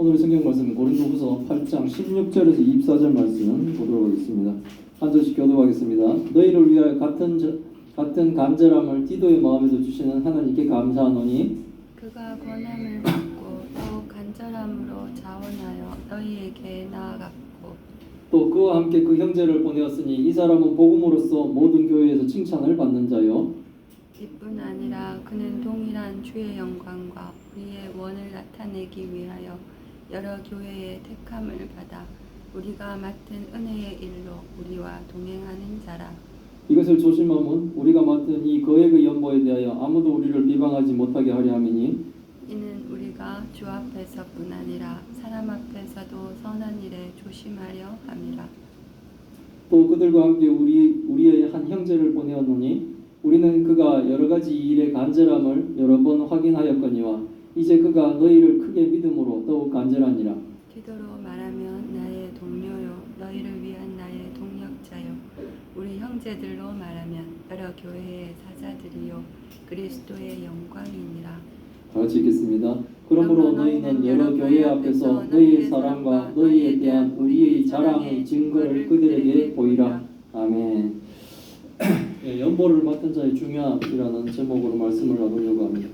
오늘 성경 말씀은 고린도후서 8장 16절에서 24절 말씀 보도록 하겠습니다. 한 절씩 교독하겠습니다. 너희를 위하여 같은 간절함을 디도의 마음에도 주시는 하나님께 감사하노니 그가 권함을 받고 더욱 간절함으로 자원하여 너희에게 나아갔고 또 그와 함께 그 형제를 보내었으니 이 사람은 복음으로써 모든 교회에서 칭찬을 받는 자요 이뿐 아니라 그는 동일한 주의 영광과 우리의 원을 나타내기 위하여 여러 교회의 택함을 받아 우리가 맡은 은혜의 일로 우리와 동행하는 자라. 이것을 조심함은 우리가 맡은 이 거액의 연보에 대하여 아무도 우리를 비방하지 못하게 하려 함이니 이는 우리가 주 앞에서뿐 아니라 사람 앞에서도 선한 일에 조심하려 함이라. 또 그들과 함께 우리의 한 형제를 보내었노니 우리는 그가 여러 가지 일의 간절함을 여러 번 확인하였거니와 이제 그가 너희를 크게 믿음으로 더욱 간절하니라. 기도로 말하면 나의 동료요 너희를 위한 나의 동력자요 우리 형제들로 말하면 여러 교회의 사자들이요 그리스도의 영광이니라. 다 같이 읽겠습니다. 그러므로 너희는 여러 교회 앞에서 너희의 사랑과 너희에 대한 우리의 자랑의 증거를 그들에게 보이라. 아멘. 예, 연보를 맡은 자의 중요함이라는 제목으로 말씀을 나누려고 합니다.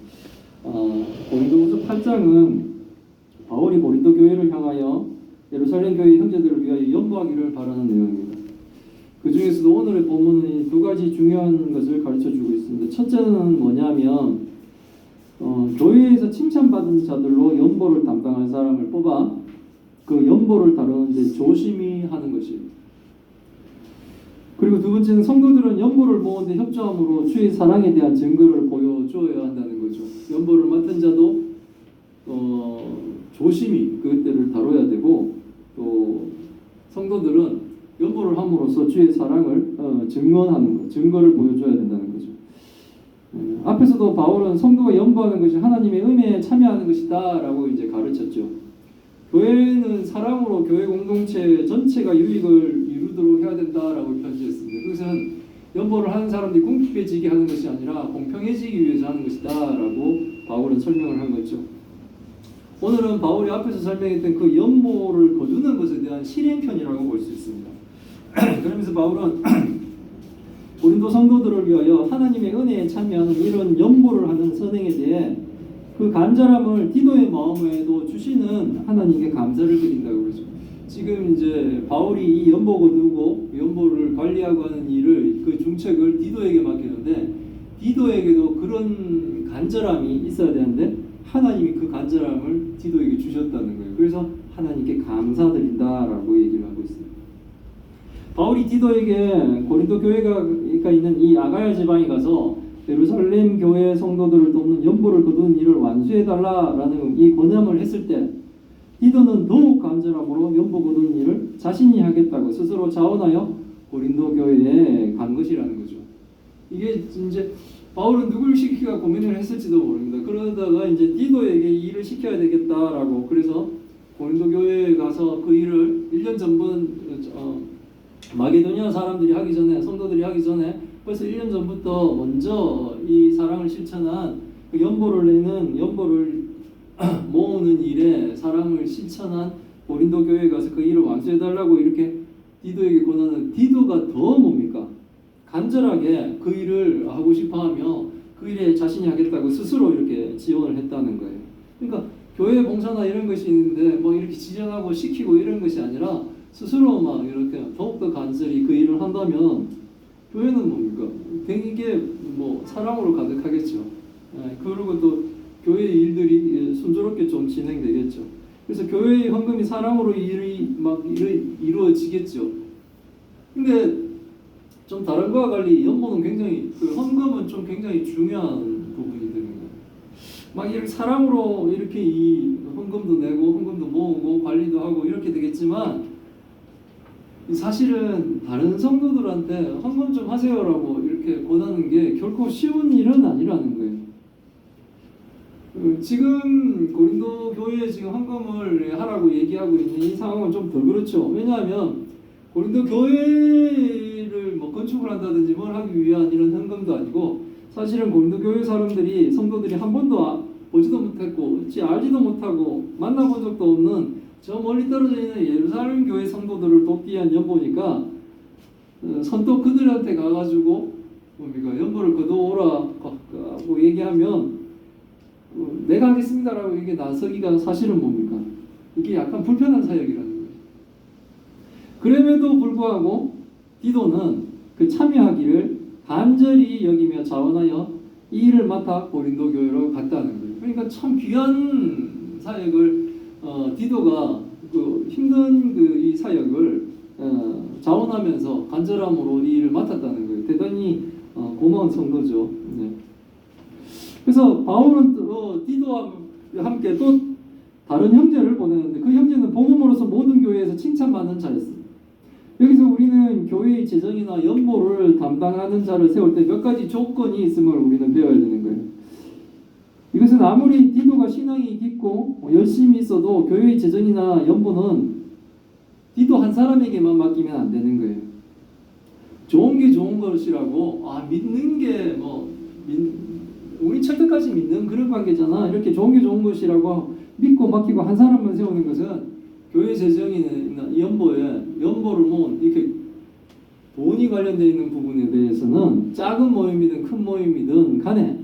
고린도후서 8장은 바울이 고린도 교회를 향하여 예루살렘 교회 형제들을 위하여 연보하기를 바라는 내용입니다. 그 중에서도 오늘의 본문은 두 가지 중요한 것을 가르쳐주고 있습니다. 첫째는 뭐냐면 교회에서 칭찬받은 자들로 연보를 담당할 사람을 뽑아 그 연보를 다루는데 조심히 하는 것입니다. 그리고 두 번째는 성도들은 연보를 모으는데 협조함으로 주의 사랑에 대한 증거를 보여줘야 한다는 거죠. 연보를 맡은 자도 조심히 그것들을 다뤄야 되고 또 성도들은 연보를 함으로써 주의 사랑을 증언하는 것, 증거를 보여줘야 된다는 거죠. 앞에서도 바울은 성도가 연보하는 것이 하나님의 은혜에 참여하는 것이다 라고 이제 가르쳤죠. 교회는 사랑으로 교회 공동체 전체가 유익을 이루도록 해야 된다라고 편지했습니다. 그것은 연보를 하는 사람들이 궁핍해지게 하는 것이 아니라 공평해지기 위해서 하는 것이다 라고 바울은 설명을 한 거죠. 오늘은 바울이 앞에서 설명했던 그 연보를 거두는 것에 대한 실행편이라고 볼 수 있습니다. 그러면서 바울은 고린도 성도들을 위하여 하나님의 은혜에 참여하는 이런 연보를 하는 선행에 대해 그 간절함을 디도의 마음에도 주시는 하나님께 감사를 드린다고 그러죠. 지금 이제 바울이 이 연보 거두고 연보를 관리하고 하는 일을 그 중책을 디도에게 맡기는데 디도에게도 그런 간절함이 있어야 되는데 하나님이 그 간절함을 디도에게 주셨다는 거예요. 그래서 하나님께 감사드린다라고 얘기를 하고 있습니다. 바울이 디도에게 고린도 교회가 있는 이 아가야 지방에 가서 예루살렘 교회 성도들을 돕는 연보를 거두는 일을 완수해달라라는 이 권함을 했을 때 디도는 더욱 간절함으로 연보 거두는 일을 자신이 하겠다고 스스로 자원하여 고린도 교회에 간 것이라는 거죠. 이게 이제 바울은 누굴 시키기가 고민을 했을지도 모릅니다. 그러다가 이제 디도에게 이 일을 시켜야 되겠다라고 그래서 고린도 교회에 가서 그 일을 1년 전분 마게도니아 사람들이 하기 전에 성도들이 하기 전에 벌써 1년 전부터 먼저 이 사랑을 실천한 그 연보를 모으는 일에 사랑을 실천한 고린도 교회에 가서 그 일을 완수해달라고 이렇게 디도에게 권하는 디도가 더 뭡니까? 간절하게 그 일을 하고 싶어하며 그 일에 자신이 하겠다고 스스로 이렇게 지원을 했다는 거예요. 그러니까 교회 봉사나 이런 것이 있는데 뭐 이렇게 지정하고 시키고 이런 것이 아니라 스스로 막 이렇게 더욱더 간절히 그 일을 한다면 교회는 뭡니까? 되게 뭐 사랑으로 가득하겠죠. 그리고 또 교회 일들이 순조롭게 좀 진행되겠죠. 그래서 교회의 헌금이 사랑으로 이루어지겠죠. 근데 좀 다른 거와 달리 연보는 굉장히 그 헌금은 좀 굉장히 중요한 부분이 되는 거예요. 막 이렇게 사랑으로 이렇게 이 헌금도 내고 헌금도 모으고 관리도 하고 이렇게 되겠지만 사실은 다른 성도들한테 헌금 좀 하세요라고 이렇게 권하는 게 결코 쉬운 일은 아니라는 거예요. 지금 고린도 교회에 지금 헌금을 하라고 얘기하고 있는 이 상황은 좀 더 그렇죠. 왜냐하면 고린도 교회를 뭐 건축을 한다든지 뭘 하기 위한 이런 헌금도 아니고 사실은 고린도 교회 사람들이 성도들이 한 번도 보지도 못했고 어찌 알지도 못하고 만나본 적도 없는 저 멀리 떨어져 있는 예루살렘 교회 성도들을 돕기 위한 연보니까 선뜻 그들한테 가가지고 뭡니까 연보를 거두어오라 하고 얘기하면 내가 하겠습니다라고 이게 나서기가 사실은 뭡니까? 이게 약간 불편한 사역이라는 거예요. 그럼에도 불구하고 디도는 그 참여하기를 간절히 여기며 자원하여 이 일을 맡아 고린도 교회로 갔다는 거예요. 그러니까 참 귀한 사역을 디도가 그 힘든 그 이 사역을 자원하면서 간절함으로 이 일을 맡았다는 거예요. 대단히 고마운 성도죠. 네. 그래서 바울은 디도와 함께 또 다른 형제를 보내는데 그 형제는 복음으로서 모든 교회에서 칭찬받는 자였어요. 여기서 우리는 교회의 재정이나 연보를 담당하는 자를 세울 때 몇 가지 조건이 있음을 우리는 배워야 되는 거예요. 이것은 아무리 디도가 신앙이 깊고 열심히 있어도 교회의 재정이나 연보는 디도 한 사람에게만 맡기면 안 되는 거예요. 좋은 게 좋은 것이라고 믿는 게 우리 철저까지 믿는 그런 관계잖아. 이렇게 좋은 게 좋은 것이라고 믿고 맡기고 한 사람만 세우는 것은 교회 재정이나 연보를 이렇게 돈이 관련되어 있는 부분에 대해서는 작은 모임이든 큰 모임이든 간에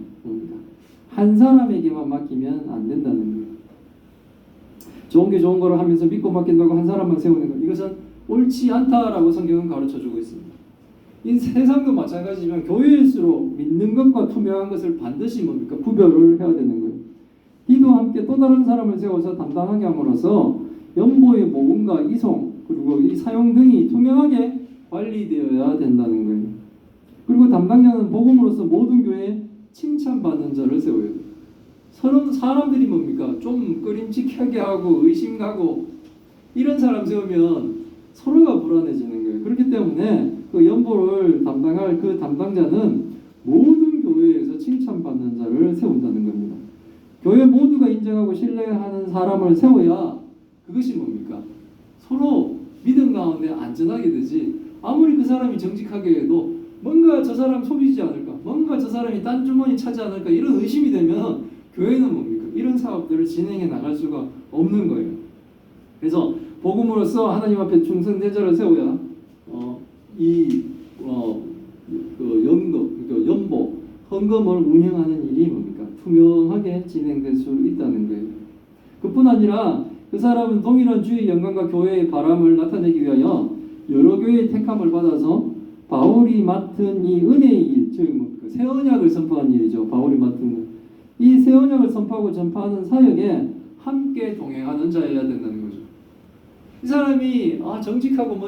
한 사람에게만 맡기면 안 된다는 거예요. 좋은 게 좋은 거를 하면서 믿고 맡긴다고 한 사람만 세우는 것, 이것은 옳지 않다라고 성경은 가르쳐주고 있습니다. 이 세상도 마찬가지지만 교회일수록 믿는 것과 투명한 것을 반드시 구별을 해야 되는 거예요. 디도와 함께 또 다른 사람을 세워서 담당하게 함으로써 연보의 모금과 이송 그리고 이 사용 등이 투명하게 관리되어야 된다는 거예요. 그리고 담당자는 복음으로서 모든 교회에 칭찬받는 자를 세워야 돼요. 서로 사람들이 좀 꺼림칙하게 하고 의심하고 이런 사람 세우면 서로가 불안해지는 거예요. 그렇기 때문에 그 연보를 담당할 그 담당자는 모든 교회에서 칭찬받는 자를 세운다는 겁니다. 교회 모두가 인정하고 신뢰하는 사람을 세워야 그것이 서로 믿음 가운데 안전하게 되지. 아무리 그 사람이 정직하게 해도 뭔가 저 사람 속이지 않을까, 뭔가 저 사람이 딴 주머니 차지 않을까 이런 의심이 되면 교회는 이런 사업들을 진행해 나갈 수가 없는 거예요. 그래서 복음으로써 하나님 앞에 충성된 자를 세워야 연보, 헌금을 운영하는 일이 투명하게 진행될 수 있다는 거예요. 그뿐 아니라 그 사람은 동일한 주의 영광과 교회의 바람을 나타내기 위하여 여러 교회의 택함을 받아서 바울이 맡은 이 은혜의 일, 즉 새 언약을 선포하는 일이죠. 바울이 맡은 이 새 언약을 선포하고 전파하는 사역에 함께 동행하는 자여야 된다는 거죠. 이 사람이 정직하고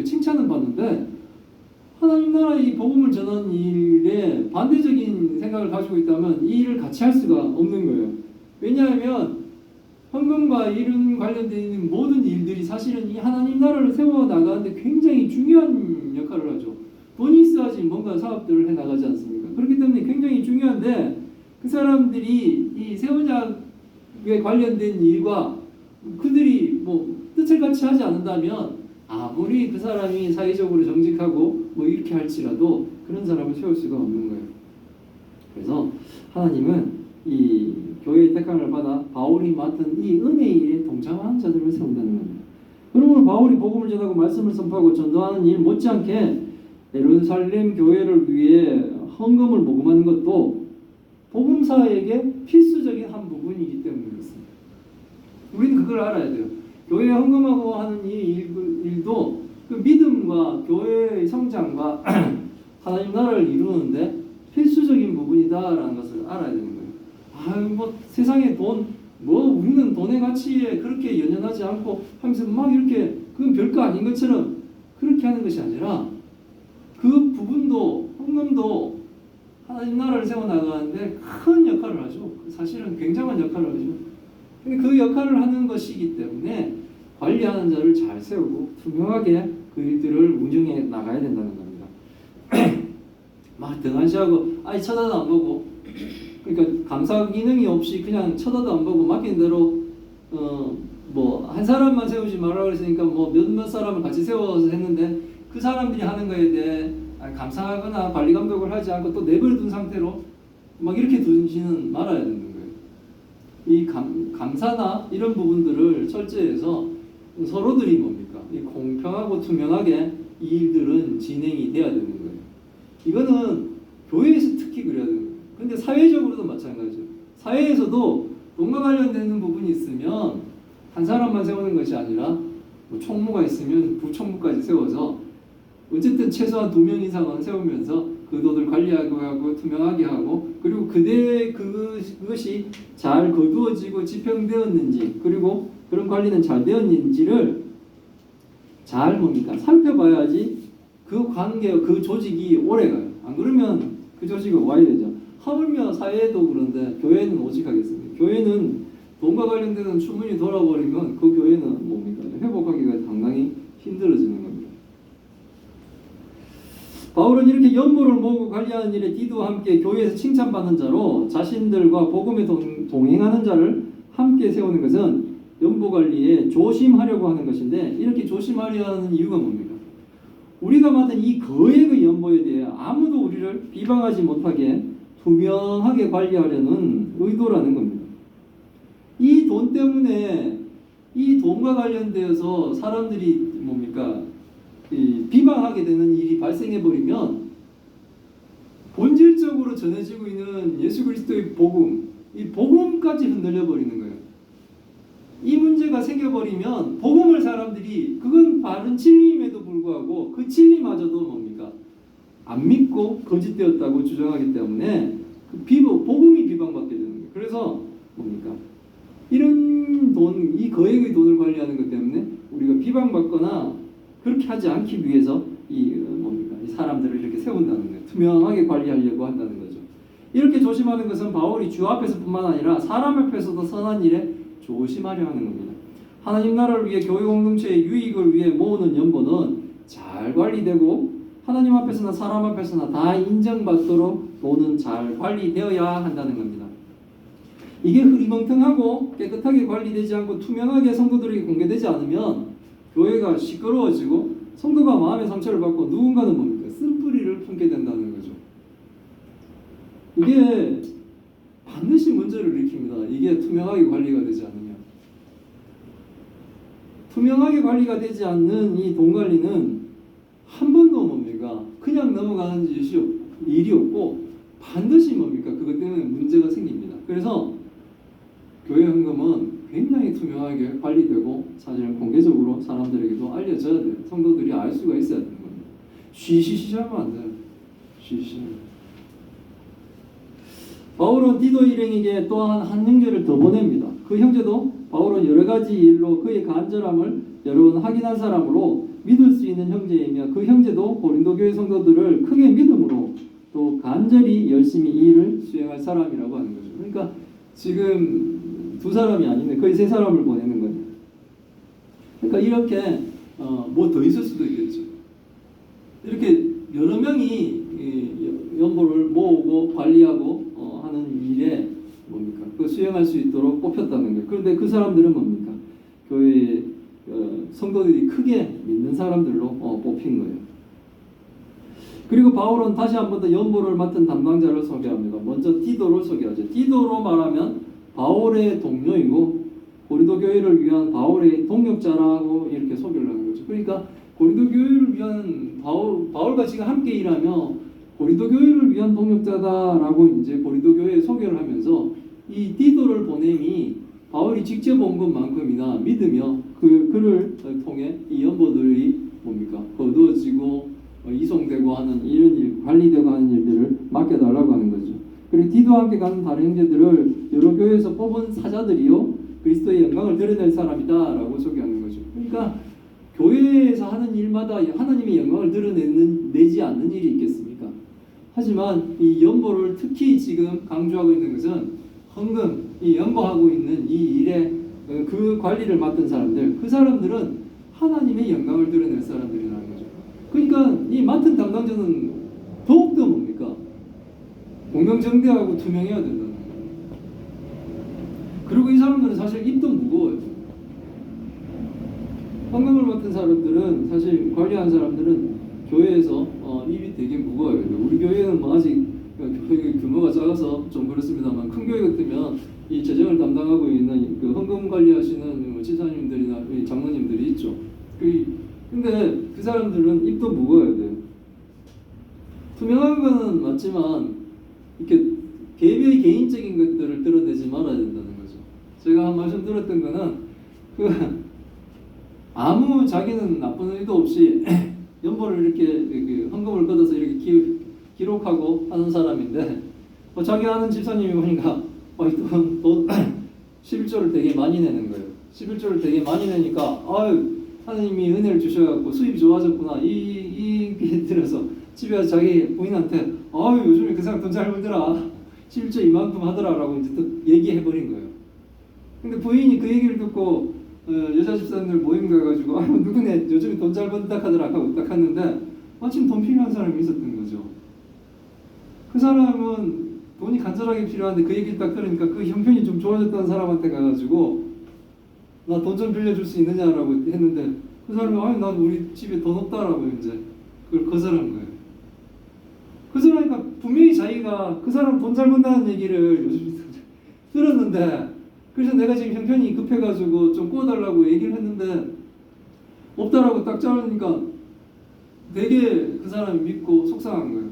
칭찬은 받는데 하나님 나라의 복음을 전하는 일에 반대적인 생각을 가지고 있다면 이 일을 같이 할 수가 없는 거예요. 왜냐하면 헌금과 이런 관련되어 있는 모든 일들이 사실은 이 하나님 나라를 세워나가는데 굉장히 중요한 역할을 하죠. 돈이 있어야지 뭔가 사업들을 해나가지 않습니까? 그렇기 때문에 굉장히 중요한데 그 사람들이 이 세원약에 관련된 일과 그들이 뜻을 같이 하지 않는다면 아무리 그 사람이 사회적으로 정직하고 이렇게 할지라도 그런 사람을 세울 수가 없는 거예요. 그래서 하나님은 이 교회의 택함을 받아 바울이 맡은 이 은혜의 일에 동참하는 자들을 세운다는 겁니다. 그러므로 바울이 복음을 전하고 말씀을 선포하고 전도하는 일 못지않게 예루살렘 교회를 위해 헌금을 모금하는 것도 복음사에게 필수적인 한 부분이기 때문에 그렇습니다. 우리는 그걸 알아야 돼요. 교회에 헌금하고 하는 이 일도 그 믿음과 교회의 성장과 하나님 나라를 이루는데 필수적인 부분이다라는 것을 알아야 되는 거예요. 세상에 우리는 돈의 가치에 그렇게 연연하지 않고 하면서 이렇게 그건 별거 아닌 것처럼 그렇게 하는 것이 아니라 그 부분도 헌금도 하나님 나라를 세워나가는데 큰 역할을 하죠. 사실은 굉장한 역할을 하죠. 그 역할을 하는 것이기 때문에 관리하는 자를 잘 세우고 투명하게 그 일들을 운영해 나가야 된다는 겁니다. 등한시하고 쳐다도 안 보고 그러니까 감사 기능이 없이 그냥 쳐다도 안 보고 맡긴 대로 한 사람만 세우지 말라고 했으니까 몇몇 사람을 같이 세워서 했는데 그 사람들이 하는 거에 대해 감사하거나 관리 감독을 하지 않고 또 내버려둔 상태로 이렇게 두지는 말아야 되는 거예요. 이 감사나 이런 부분들을 철저해서 서로들이 뭡니까? 이 공평하고 투명하게 이 일들은 진행이 돼야 되는 거예요. 이거는 교회에서 특히 그래야 되는 거예요. 근데 사회적으로도 마찬가지죠. 사회에서도 돈과 관련되는 부분이 있으면 한 사람만 세우는 것이 아니라 뭐 총무가 있으면 부총무까지 세워서 어쨌든 최소한 2명 이상은 세우면서 그 돈을 관리하고 하고 투명하게 하고 그리고 그것이 잘 거두어지고 집행되었는지 그리고 그런 관리는 잘 되었는지를 잘 뭡니까 살펴봐야지 그 관계 그 조직이 오래가요. 안 그러면 그 조직이 와야 되죠. 하물며 사회도 그런데 교회는 오직 하겠습니다. 교회는 돈과 관련되는 추문이 돌아버리면 그 교회는 뭡니까 회복하기가 상당히 힘들어지는 겁니다. 바울은 이렇게 연보를 모으고 관리하는 일에 디도와 함께 교회에서 칭찬받는 자로 자신들과 복음에 동행하는 자를 함께 세우는 것은 연보 관리에 조심하려고 하는 것인데 이렇게 조심하려 하는 이유가 뭡니까? 우리가 맡은 이 거액의 연보에 대해 아무도 우리를 비방하지 못하게 투명하게 관리하려는 의도라는 겁니다. 이 돈 때문에 이 돈과 관련되어서 사람들이 뭡니까? 비방하게 되는 일이 발생해 버리면 본질적으로 전해지고 있는 예수 그리스도의 복음, 이 복음까지 흔들려 버리는 거예요. 이 문제가 생겨버리면 복음을 사람들이 그건 바른 진리임에도 불구하고 그 진리마저도 뭡니까? 안 믿고 거짓되었다고 주장하기 때문에 복음이 비방받게 되는 거예요. 그래서 뭡니까? 이런 돈, 이 거액의 돈을 관리하는 것 때문에 우리가 비방받거나 그렇게 하지 않기 위해서 이 사람들을 이렇게 세운다는 거예요. 투명하게 관리하려고 한다는 거죠. 이렇게 조심하는 것은 바울이 주 앞에서뿐만 아니라 사람 앞에서도 선한 일에 조심하려 하는 겁니다. 하나님 나라를 위해 교회 공동체의 유익을 위해 모으는 연보는 잘 관리되고 하나님 앞에서나 사람 앞에서나 다 인정받도록 돈은 잘 관리되어야 한다는 겁니다. 이게 흐리멍텅하고 깨끗하게 관리되지 않고 투명하게 성도들에게 공개되지 않으면 교회가 시끄러워지고 성도가 마음의 상처를 받고 누군가는 뭡니까? 쓴뿌리를 품게 된다는 거죠. 이게 반드시 문제를 일으킵니다. 이게 투명하게 관리가 되지 않으면. 투명하게 관리가 되지 않는 이 돈 관리는 한 번도 뭡니까? 그냥 넘어가는 일이 없고 반드시 뭡니까? 그것 때문에 문제가 생깁니다. 그래서 교회 헌금은 굉장히 투명하게 관리되고 사실은 공개적으로 사람들에게도 알려져야 돼요. 성도들이 알 수가 있어야 되는 겁니다. 쉬쉬쉬 하면 안 돼요. 쉬쉬. 바울은 디도 일행에게 또한 한 형제를 더 보냅니다. 그 형제도 바울은 여러 가지 일로 그의 간절함을 여러 번 확인한 사람으로 믿을 수 있는 형제이며 그 형제도 고린도 교회 성도들을 크게 믿음으로 또 간절히 열심히 이 일을 수행할 사람이라고 하는 거죠. 그러니까 지금 2사람이 아닌데 거의 3사람을 보내는 거예요. 그러니까 이렇게 뭐 더 있을 수도 있겠죠. 이렇게 여러 명이 연보를 모으고 관리하고 하는 일에 뭡니까? 그 수행할 수 있도록 뽑혔다는 거예요. 그런데 그 사람들은 뭡니까? 교회 성도들이 크게 믿는 사람들로 뽑힌 거예요. 그리고 바울은 다시 한 번 더 연보를 맡은 담당자를 소개합니다. 먼저 디도를 소개하죠. 디도로 말하면 바울의 동료이고 고린도 교회를 위한 바울의 동역자라고 이렇게 소개를 하는 거죠. 그러니까 고린도 교회를 위한 바울과 지금 함께 일하며 고린도 교회를 위한 동역자다라고 이제 고린도 교회에 소개를 하면서 이 디도를 보냄이 바울이 직접 온 것만큼이나 믿으며 그를 통해 이 연보들이 뭡니까? 거두어지고 이송되고 하는 이런 일, 관리되고 하는 일들을 맡겨달라고 하는 거죠. 그리고 디도와 함께 가는 다른 형제들을 여러 교회에서 뽑은 사자들이요 그리스도의 영광을 드러낼 사람이다라고 소개하는 거죠. 그러니까 교회에서 하는 일마다 하나님의 영광을 드러내지 않는 일이 있겠습니까? 하지만 이 연보를 특히 지금 강조하고 있는 것은 헌금, 이 연보하고 있는 이 일에 그 관리를 맡은 사람들, 그 사람들은 하나님의 영광을 드러낼 사람들이라는 거죠. 그러니까 이 맡은 담당자는 더욱더 뭡니까? 공명정대하고 투명해야 된다는 거예요. 그리고 이 사람들은 사실 입도 무거워요. 헌금을 맡은 사람들은 사실 관리하는 사람들은 교회에서 입이 되게 무거워요. 우리 교회는 뭐 아직 교회 규모가 작아서 좀 그렇습니다만 큰 교회 같으면 이 재정을 담당하고 있는 그 헌금 관리하시는 뭐 지사님들이나 이 장로님들이 있죠. 근데 그 사람들은 입도 무거워야 돼요. 투명한 거는 맞지만 이렇게 개별 개인적인 것들을 드러내지 말아야 된다는 거죠. 제가 한 말씀 들었던 거는 아무 자기는 나쁜 의도 없이 연보를 이렇게 헌금을 걷어서 이렇게 기록하고 하는 사람인데 자기 아는 집사님이 보니까 돈 11조를 되게 많이 내는 거예요. 11조를 되게 많이 내니까 아유 하나님이 은혜를 주셔갖고 수입이 좋아졌구나 이게 들어서 집에 와서 자기 부인한테 아유 요즘에 그 사람 돈 잘 벌더라 11조 이만큼 하더라라고 이제 또 얘기해버린 거예요. 근데 부인이 그 얘기를 듣고 여자 집사님들 모임 가가지고 아유 누구네 요즘에 돈 잘 번다 하더라 하고 딱 했는데 마침 돈 필요한 사람이 있었던 거죠. 그 사람은 돈이 간절하게 필요한데 그 얘기를 딱 들으니까 그 형편이 좀 좋아졌다는 사람한테 가가지고 나 돈 좀 빌려줄 수 있느냐라고 했는데 그 사람이 아니 난 우리 집에 돈 없다라고 이제 그걸 거절한 거예요. 거절하니까 분명히 자기가 그 사람 돈 잘 번다는 얘기를 요즘 들었는데 그래서 내가 지금 형편이 급해가지고 좀 구워달라고 얘기를 했는데 없다라고 딱 자르니까 되게 그 사람이 믿고 속상한 거예요.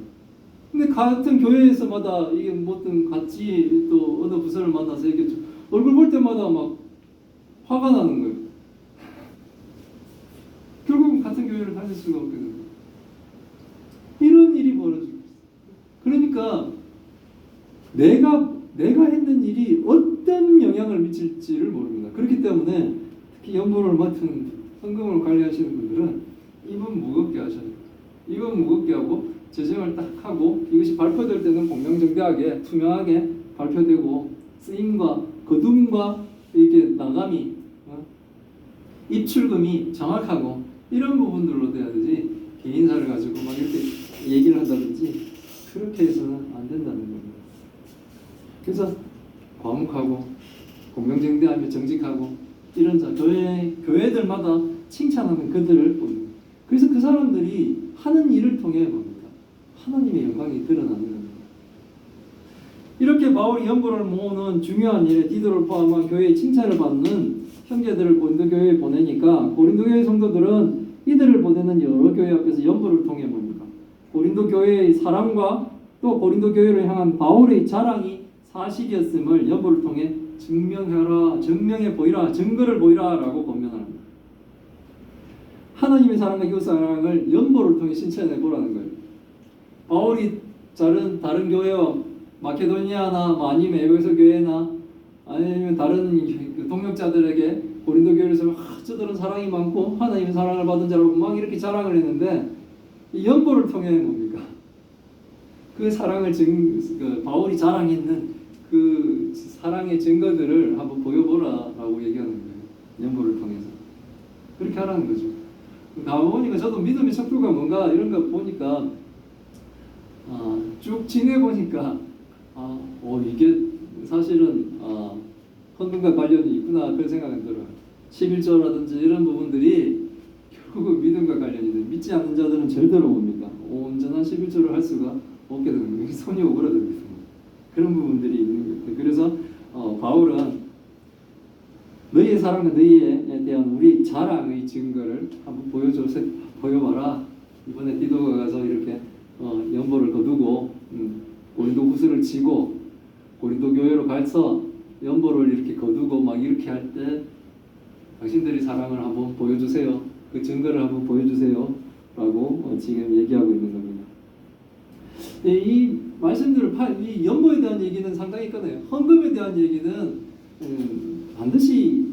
근데 같은 교회에서마다 이게 뭐든 같이 또 어느 부서를 만나서 이렇게 얼굴 볼 때마다 막 화가 나는 거예요. 결국은 같은 교회를 다닐 수가 없게 되는 거예요. 이런 일이 벌어지고 있어요. 그러니까 내가 했는 일이 어떤 영향을 미칠지를 모릅니다. 그렇기 때문에 특히 연보를 맡은 헌금을 관리하시는 분들은 입은 무겁게 하셔야 돼요. 입은 무겁게 하고 재정을 딱 하고 이것이 발표될 때는 공명정대하게 투명하게 발표되고 쓰임과 거둠과 이렇게 나감이 입출금이 정확하고 이런 부분들로 돼야 되지 개인사를 가지고 막 이렇게 얘기를 한다든지 그렇게 해서는 안 된다는 겁니다. 그래서 과묵하고 공명정대하며 정직하고 이런 자 교회들마다 칭찬하는 그들을 보는. 그래서 그 사람들이 하는 일을 통해 뭡니까? 하나님의 영광이 드러나는 겁니다. 이렇게 바울이 연보를 모으는 중요한 일에 디도를 포함한 교회의 칭찬을 받는 형제들을 고린도 교회에 보내니까 고린도 교회 성도들은 이들을 보내는 여러 교회 앞에서 연보를 통해 뭡니까? 고린도 교회의 사랑과 또 고린도 교회를 향한 바울의 자랑이 사실이었음을 연보를 통해 증명해 보이라, 증거를 보이라라고 권면합니다. 하나님의 사랑과 이웃 사랑을 연보를 통해 실천해 보라는 거예요. 바울이 다른 교회와 마케도니아나 아니면 에베소 교회나 아니면 다른 동역자들에게 고린도 교회에서 저들은 사랑이 많고 하나님의 사랑을 받은 자라고 막 이렇게 자랑을 했는데 이 연보를 통해 뭡니까? 그 사랑을 바울이 자랑했는 그 사랑의 증거들을 한번 보여보라라고 얘기하는 거예요. 연보를 통해서 그렇게 하라는 거죠. 가보니까 저도 믿음의 척도가 뭔가 이런 거 보니까 쭉 지내보니까 이게 사실은 헌금과 관련이 있구나 그런 생각이 들어요. 11조라든지 이런 부분들이 결국 믿음과 관련이 돼요. 믿지 않는 자들은 절대로 뭡니까? 온전한 11조를 할 수가 없게 되는 거예요. 손이 오그라들거든요. 그런 부분들이 있는 것 같아요. 그래서 바울은 너희의 사랑과 너희에 대한 우리 자랑의 증거를 한번 보여봐라. 이번에 디도가 가서 이렇게 연보를 거두고 고린도 후서를 치고 고린도 교회로 가서 연보를 이렇게 거두고 막 이렇게 할 때 당신들이 사랑을 한번 보여주세요. 그 증거를 한번 보여주세요. 라고 지금 얘기하고 있는 겁니다. 이 말씀들을 이 연보에 대한 얘기는 상당히 크네요. 헌금에 대한 얘기는 반드시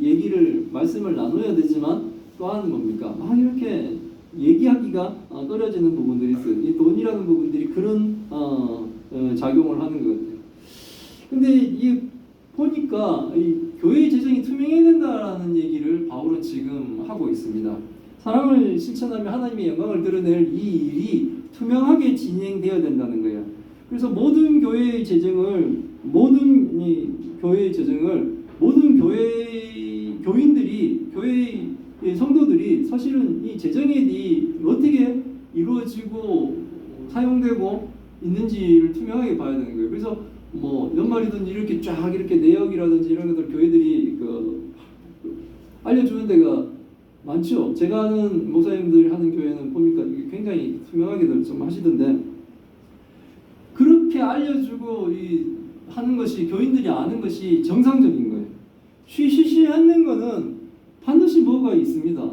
말씀을 나눠야 되지만 또한 뭡니까? 막 이렇게 얘기하기가 꺼려지는 부분들이 있어요. 이 돈이라는 부분들이 그런 작용을 하는 것 같아요. 근데 보니까 이 교회의 재정이 투명해야 된다라는 얘기를 바울은 지금 하고 있습니다. 사랑을 실천하며 하나님의 영광을 드러낼 이 일이 투명하게 진행되어야 된다는 거예요. 그래서 모든 교회의 재정을 모든 교회의 성도들이 사실은 이 재정이 어떻게 이루어지고 사용되고 있는지를 투명하게 봐야 되는 거예요. 그래서 뭐 연말이든지 이렇게 쫙 이렇게 내역이라든지 이런 것들 교회들이 알려주는 데가 많죠. 제가 아는 목사님들 하는 교회는 보니까 이게 굉장히 투명하게들 좀 하시던데, 그렇게 알려주고 하는 것이, 교인들이 아는 것이 정상적인 거예요. 쉬쉬쉬 하는 거는 반드시 뭐가 있습니다.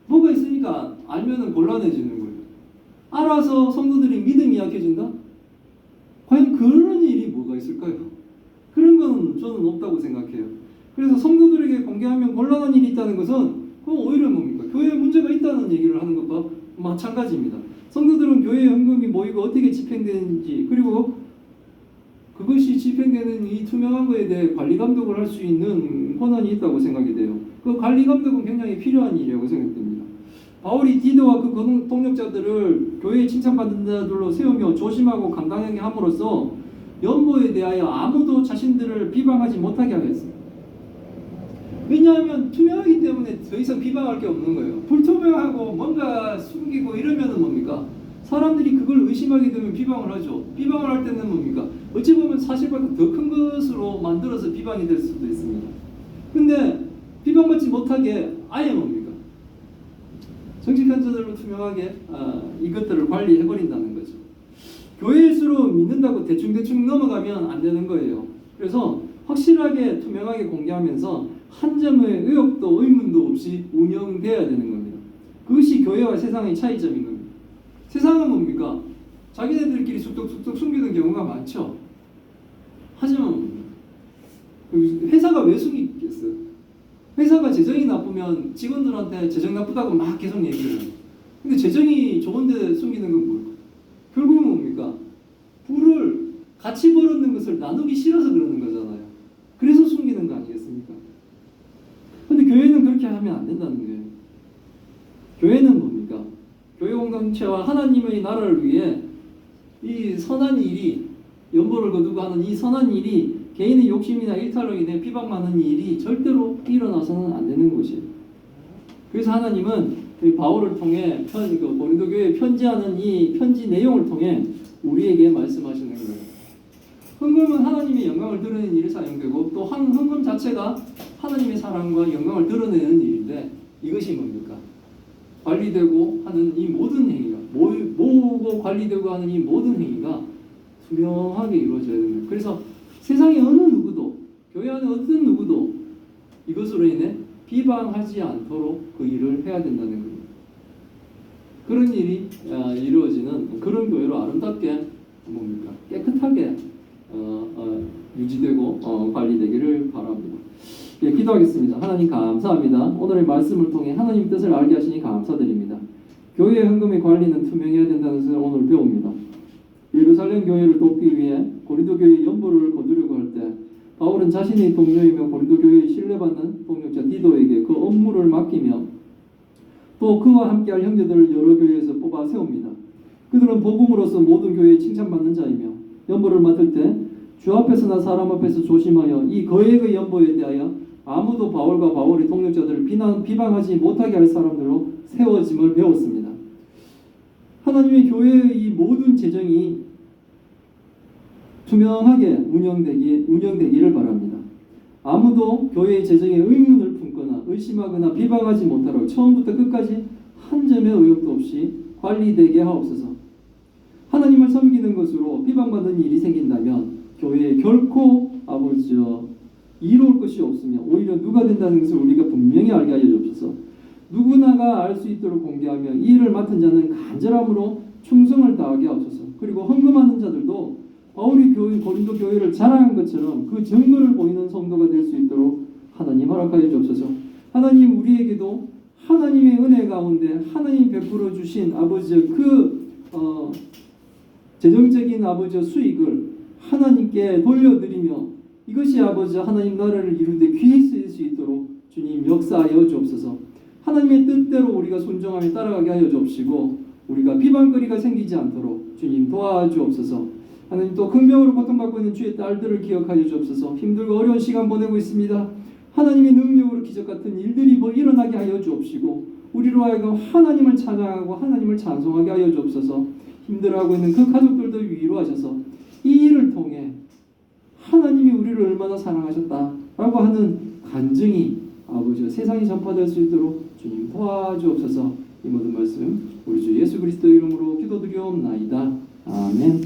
뭐가 있으니까 알면은 곤란해지는 거예요. 알아서 성도들이 믿음이 약해진다? 과연 그런 일이 뭐가 있을까요? 그런 건 저는 없다고 생각해요. 그래서 성도들에게 공개하면 곤란한 일이 있다는 것은 그건 오히려 뭡니까? 교회에 문제가 있다는 얘기를 하는 것과 마찬가지입니다. 성도들은 교회에 헌금이 모이고 어떻게 집행되는지, 그리고 그것이 집행되는 이 투명한 것에 대해 관리 감독을 할 수 있는 권한이 있다고 생각이 돼요. 그 관리 감독은 굉장히 필요한 일이라고 생각됩니다. 바울이 디도와 그 동력자들을 교회에 칭찬받는 자들로 세우며 조심하고 감당하게 함으로써 연보에 대하여 아무도 자신들을 비방하지 못하게 하겠습니다. 왜냐하면 투명하기 때문에 더 이상 비방할 게 없는 거예요. 불투명하고 뭔가 숨기고 이러면은 뭡니까? 사람들이 그걸 의심하게 되면 비방을 하죠. 비방을 할 때는 뭡니까? 어찌 보면 사실보다 더 큰 것으로 만들어서 비방이 될 수도 있습니다. 근데 비방받지 못하게 아예 뭡니까? 정직한 자들로 투명하게 이것들을 관리해버린다는 거죠. 교회일수록 믿는다고 대충대충 넘어가면 안 되는 거예요. 그래서 확실하게 투명하게 공개하면서 한 점의 의혹도 의문도 없이 운영돼야 되는 겁니다. 그것이 교회와 세상의 차이점인 겁니다. 세상은 뭡니까? 자기네들끼리 쑥쑥쑥쑥 숨기는 경우가 많죠. 하지만 회사가 왜 숨기겠어요? 회사가 재정이 나쁘면 직원들한테 재정 나쁘다고 막 계속 얘기를 해요. 근데 재정이 좋은데 숨기는 건 뭘까? 결국은 뭡니까? 부를 같이 벌었는 것을 나누기 싫어서 그러는 거잖아요. 그래서 숨기는 거 아니겠습니까? 근데 교회는 그렇게 하면 안 된다는 거예요. 교회는 뭡니까? 교회 공동체와 하나님의 나라를 위해 이 선한 일이, 연보를 거두고 하는 이 선한 일이 개인의 욕심이나 일탈로 인해 비방받는 일이 절대로 일어나서는 안 되는 것이에요. 그래서 하나님은 바울을 통해 고린도 교회에 편지하는 이 편지 내용을 통해 우리에게 말씀하시는 거예요. 헌금은 하나님의 영광을 드러내는 일에 사용되고, 또 헌금 자체가 하나님의 사랑과 영광을 드러내는 일인데, 이것이 뭡니까? 관리되고 하는 이 모든 행위가, 모으고 관리되고 하는 이 모든 행위가 투명하게 이루어져야 됩니다. 그래서 세상의 어느 누구도, 교회 안에 어떤 누구도 이것으로 인해 비방하지 않도록 그 일을 해야 된다는 겁니다. 그런 일이 이루어지는 그런 교회로 아름답게 뭡니까? 깨끗하게 유지되고 관리되기를 바랍니다. 예, 기도하겠습니다. 하나님 감사합니다. 오늘의 말씀을 통해 하나님 뜻을 알게 하시니 감사드립니다. 교회의 헌금의 관리는 투명해야 된다는 것을 오늘 배웁니다. 예루살렘 교회를 돕기 위해 고린도 교회의 연보를 거두려고 할 때 바울은 자신의 동료이며 고린도 교회의 신뢰받는 동력자 디도에게 그 업무를 맡기며 또 그와 함께할 형제들을 여러 교회에서 뽑아 세웁니다. 그들은 복음으로서 모든 교회에 칭찬받는 자이며 연보를 맡을 때 주 앞에서나 사람 앞에서 조심하여 이 거액의 연보에 대하여 아무도 바울과 바울의 동력자들을 비방하지 못하게 할 사람들로 세워짐을 배웠습니다. 하나님의 교회의 이 모든 재정이 투명하게 운영되기를 바랍니다. 아무도 교회의 재정에 의문을 품거나 의심하거나 비방하지 못하도록 처음부터 끝까지 한 점의 의혹도 없이 관리되게 하옵소서. 하나님을 섬기는 것으로 비방받는 일이 생긴다면 교회에 결코 이로울 것이 없으며 오히려 누가 된다는 것을 우리가 분명히 알게 하여 주옵소서. 누구나가 알 수 있도록 공개하며 이 일을 맡은 자는 간절함으로 충성을 다하게 하옵소서. 그리고 헌금하는 자들도 바울이 고린도 교회를 자랑한 것처럼 그 증거를 보이는 성도가 될 수 있도록 하나님 허락하여 주옵소서. 하나님, 우리에게도 하나님의 은혜 가운데 하나님이 베풀어 주신 재정적인 수익을 하나님께 돌려드리며 이것이 하나님 나라를 이루는데 귀히 쓰일 수 있도록 주님 역사하여 주옵소서. 하나님의 뜻대로 우리가 순종하며 따라가게 하여 주옵시고 우리가 비방거리가 생기지 않도록 주님 도와주옵소서. 하나님, 또 긍병으로 고통받고 있는 주의 딸들을 기억하여 주옵소서. 힘들고 어려운 시간 보내고 있습니다. 하나님의 능력으로 기적 같은 일들이 일어나게 하여 주옵시고 우리로 하여금 하나님을 찬양하고 하나님을 찬송하게 하여 주옵소서. 힘들어하고 있는 그 가족들도 위로하셔서 이 일을 통해 하나님이 우리를 얼마나 사랑하셨다라고 하는 간증이 아버지가 세상에 전파될 수 있도록 주님 도와주옵소서. 이 모든 말씀 우리 주 예수 그리스도 이름으로 기도드리옵나이다. 아멘.